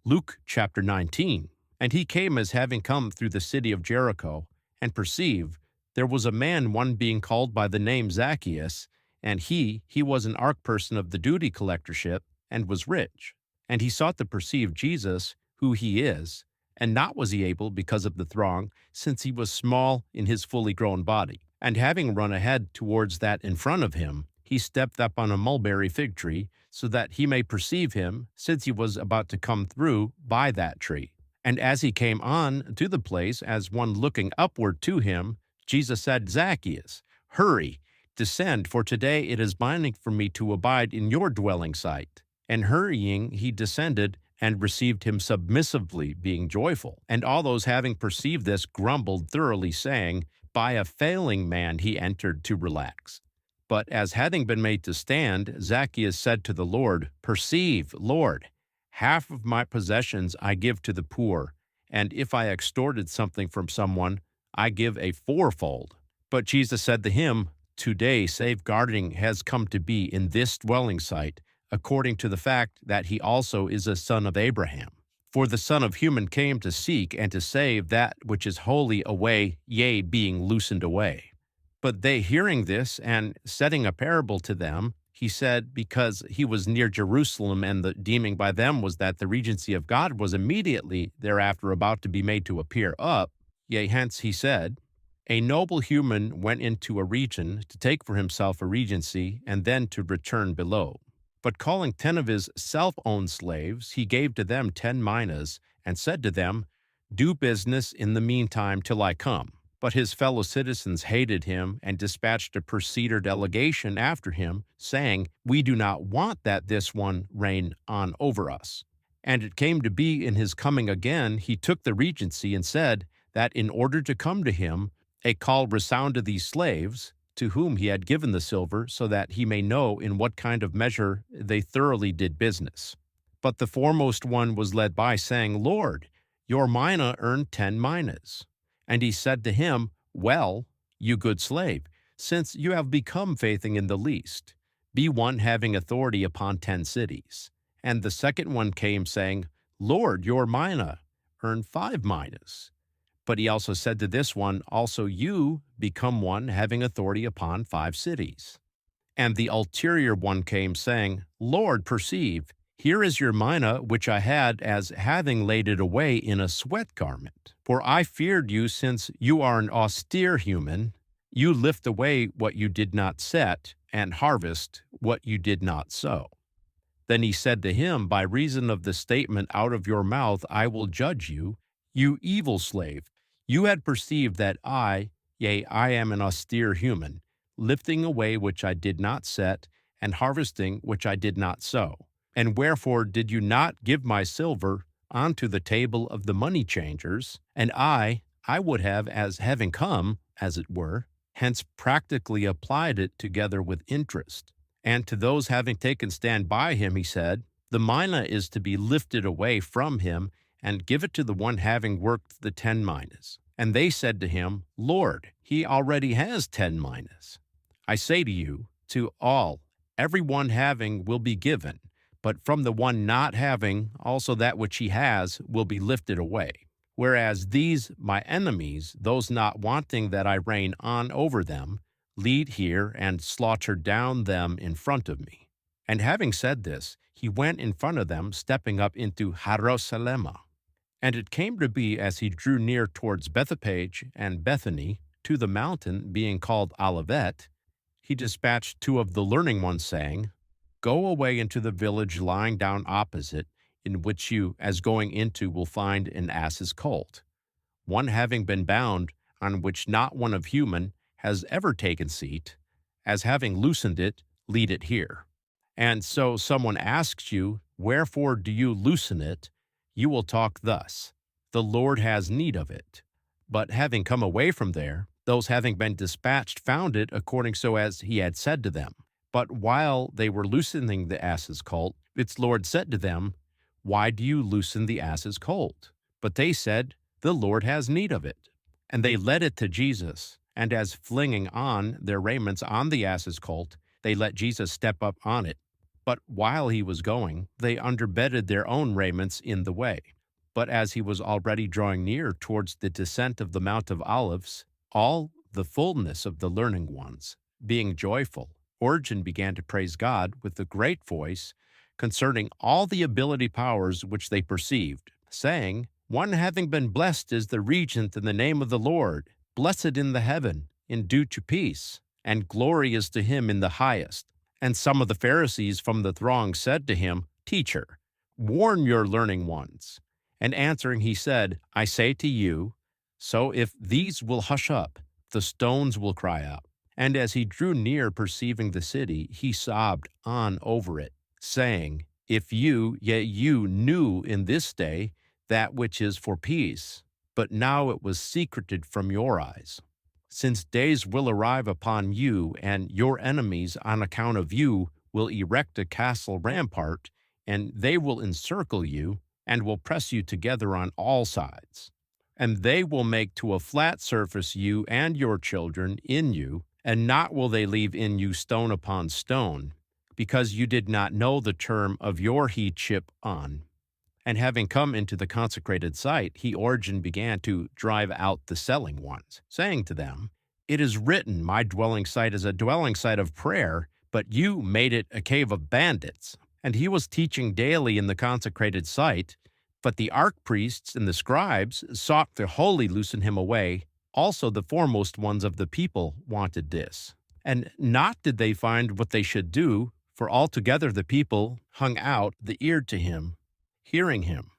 Luke chapter 19. And he came as having come through the city of Jericho, and perceived there was a man one being called by the name Zacchaeus, and he was an arch person of the duty collectorship, and was rich. And he sought to perceive Jesus, who he is, and not was he able because of the throng, since he was small in his fully grown body. And having run ahead towards that in front of him, he stepped up on a mulberry fig tree, so that he may perceive him, since he was about to come through by that tree. And as he came on to the place, as one looking upward to him, Jesus said, Zacchaeus, hurry, descend, for today it is binding for me to abide in your dwelling site. And hurrying, he descended and received him submissively, being joyful. And all those having perceived this grumbled thoroughly, saying, by a failing man he entered to relax. But as having been made to stand, Zacchaeus said to the Lord, perceive, Lord, half of my possessions I give to the poor, and if I extorted something from someone, I give a fourfold. But Jesus said to him, today safeguarding has come to be in this dwelling site, according to the fact that he also is a son of Abraham. For the Son of Human came to seek and to save that which is wholly away, yea, being loosened away. But they hearing this, and setting a parable to them, he said, because he was near Jerusalem, and the deeming by them was that the regency of God was immediately thereafter about to be made to appear up, yea, hence he said, a noble human went into a region to take for himself a regency, and then to return below. But calling 10 of his self-owned slaves, he gave to them 10 minas, and said to them, do business in the meantime till I come. But his fellow citizens hated him, and dispatched a preceder delegation after him, saying, we do not want that this one reign on over us. And it came to be in his coming again, he took the regency, and said, that in order to come to him, a call resounded these slaves, to whom he had given the silver, so that he may know in what kind of measure they thoroughly did business. But the foremost one was led by, saying, Lord, your mina earned 10 minas. And he said to him, well, you good slave, since you have become faithing in the least, be one having authority upon 10 cities. And the second one came, saying, Lord, your mina earned 5 minas. But he also said to this one, also you become one having authority upon 5 cities. And the ulterior one came, saying, Lord, perceive, here is your mina, which I had as having laid it away in a sweat garment. For I feared you, since you are an austere human, you lift away what you did not set, and harvest what you did not sow. Then he said to him, by reason of the statement out of your mouth I will judge you, you evil slave. You had perceived that I, yea, I am an austere human, lifting away which I did not set, and harvesting which I did not sow. And wherefore did you not give my silver unto the table of the money changers? And I would have, as having come, as it were, hence practically applied it together with interest. And to those having taken stand by him, he said, the mina is to be lifted away from him, and give it to the one having worked the 10 minas. And they said to him, Lord, he already has 10 minas. I say to you, to all, every one having will be given, but from the one not having, also that which he has will be lifted away. Whereas these my enemies, those not wanting that I reign on over them, lead here and slaughter down them in front of me. And having said this, he went in front of them, stepping up into Jerusalem. And it came to be, as he drew near towards Bethphage and Bethany, to the mountain being called Olivet, he dispatched 2 of the learning ones, saying, go away into the village lying down opposite, in which you, as going into, will find an ass's colt, one having been bound, on which not one of human has ever taken seat, as having loosened it, lead it here. And so someone asks you, wherefore do you loosen it? You will talk thus, the Lord has need of it. But having come away from there, those having been dispatched found it according so as he had said to them. But while they were loosening the ass's colt, its Lord said to them, why do you loosen the ass's colt? But they said, the Lord has need of it. And they led it to Jesus, and as flinging on their raiments on the ass's colt, they let Jesus step up on it. But while he was going, they underbedded their own raiments in the way. But as he was already drawing near towards the descent of the Mount of Olives, all the fullness of the learning ones, being joyful, Origen began to praise God with a great voice concerning all the ability powers which they perceived, saying, One having been blessed is the regent in the name of the Lord, blessed in the heaven, endued to peace, and glory is to him in the highest. And some of the Pharisees from the throng said to him, Teacher, warn your learning ones. And answering he said, I say to you, so if these will hush up, the stones will cry out. And as he drew near perceiving the city, he sobbed on over it, saying, If you, yet you knew in this day that which is for peace, but now it was secreted from your eyes. Since days will arrive upon you, and your enemies on account of you will erect a castle rampart, and they will encircle you, and will press you together on all sides. And they will make to a flat surface you and your children in you, and not will they leave in you stone upon stone, because you did not know the term of your headship on. And having come into the consecrated site, he Origen began to drive out the selling ones, saying to them, It is written, My dwelling site is a dwelling site of prayer, but you made it a cave of bandits. And he was teaching daily in the consecrated site, but the archpriests and the scribes sought to wholly loosen him away. Also the foremost ones of the people wanted this. And not did they find what they should do, for altogether the people hung out the ear to him, hearing him.